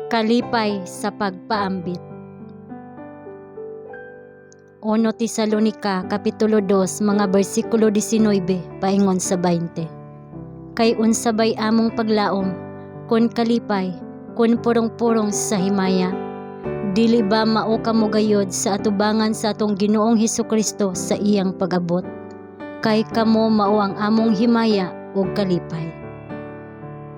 Kalipay sa pagpaambit. 1 Tesalonica Kapitulo 2 mga bersikulo 19 paingon sa 20. Kay unsabay among paglaom, kun kalipay, kun purong-purong sa himaya, dili ba mao kamo gayod sa atubangan sa atong Ginoong Hesukristo sa iyang pag-abot? Kay kamo mao ang among himaya ug kalipay.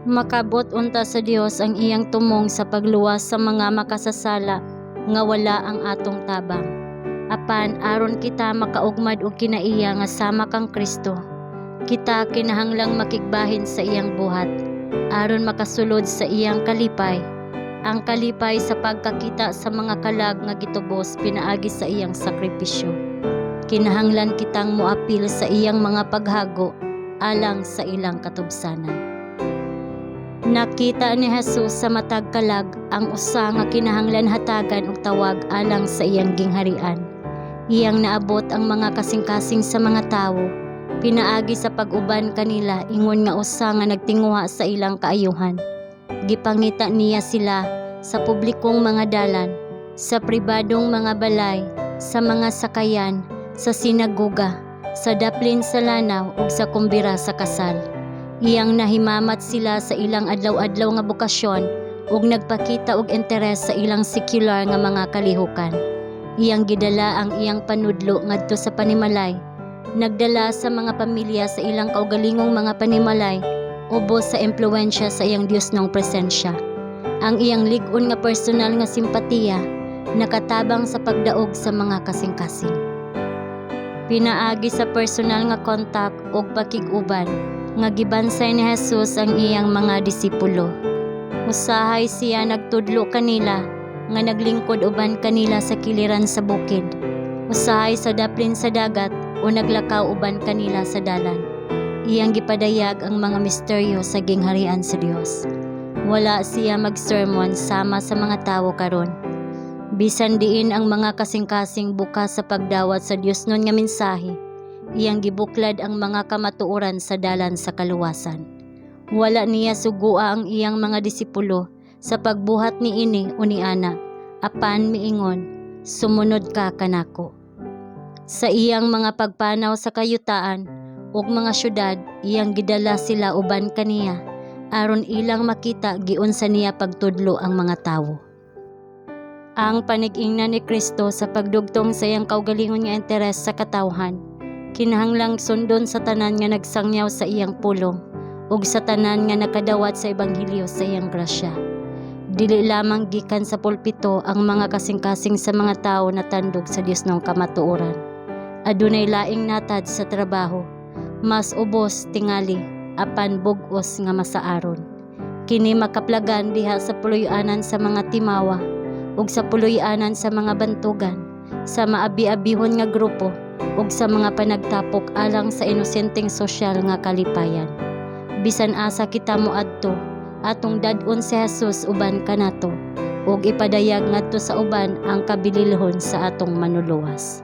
Makabot unta sa Dios ang iyang tumong sa pagluwas sa mga makasasala nga wala ang atong tabang. Apan aron kita makaugmad og kinaiya nga sama kang Kristo, kita kinahanglang makigbahin sa iyang buhat aron makasulod sa iyang kalipay. Ang kalipay sa pagkakita sa mga kalag nga gitubos pinaagi sa iyang sakripisyo. Kinahanglan kitang moapil sa iyang mga paghago alang sa ilang katubsanan. Nakita ni Jesus sa matag kalag ang usa nga kinahanglan hatagan og tawag alang sa iyang gingharian. Iyang naabot ang mga kasing-kasing sa mga tawo, pinaagi sa pag-uban kanila ingon nga usa nga nagtinguha sa ilang kaayuhan. Gipangita niya sila sa publikong mga dalan, sa pribadong mga balay, sa mga sakayan, sa sinagoga, sa daplin sa lanaw ug sa kumbira sa kasal. Iyang nahimamat sila sa ilang adlaw-adlaw nga bukasyon ug nagpakita og interes sa ilang sekular nga mga kalihukan. Iyang gidala ang iyang panudlo ngadto sa panimalay, nagdala sa mga pamilya sa ilang kaugalingong mga panimalay, ubos sa impluwensya sa iyang Diosnong presensya. Ang iyang lig-on nga personal nga simpatiya nakatabang sa pagdaog sa mga kasing-kasing. Pinaagi sa personal nga kontak ug pakig-uban nga gibansay ni Jesus ang iyang mga disipulo. Usahay siya nagtudlo kanila nga naglingkod uban kanila sa kiliran sa bukid. Usahay sa daplin sa dagat o naglakaw uban kanila sa dalan. Iyang gipadayag ang mga misteryo sa gingharian sa Dios. Wala siya mag-sermon sama sa mga tawo karon. Bisan diin ang mga kasing-kasing bukas sa pagdawat sa Dios nun nga mensahe, iyang gibuklad ang mga kamatuoran sa dalan sa kaluwasan. Wala niya sugua ang iyang mga disipulo sa pagbuhat niini o niana, apan miingon, sumunod ka kanako. Sa iyang mga pagpanaw sa kayutaan ug mga syudad, iyang gidala sila uban kaniya, aron ilang makita giunsa niya pagtudlo ang mga tawo. Ang panig-ingnan ni Kristo sa pagdugtong sa iyang kaugalingon nga interes sa katawhan, kinahanglang sundon sa tanan nga nagsangyaw sa iyang pulong ug sa tanan nga nakadawat sa ebanghelyo sa iyang grasya. Dili lamang gikan sa pulpito ang mga kasing-kasing sa mga tawo na tandog sa Diosnong kamatuoran. Adunay laing natad sa trabaho, mas ubos tingali, apan bug-os nga masaaron. Kini makaplagan diha sa puloy-anan sa mga timawa ug sa puloy-anan sa mga bantugan, sa maabi-abihon nga grupo ug sa mga panagtapok alang sa inosenteng sosyal nga kalipayan. Bisan asa kita moadto, atong dad-on si Jesus uban kanato ug ipadayag ngadto sa uban ang kabililhon sa atong manuluwas.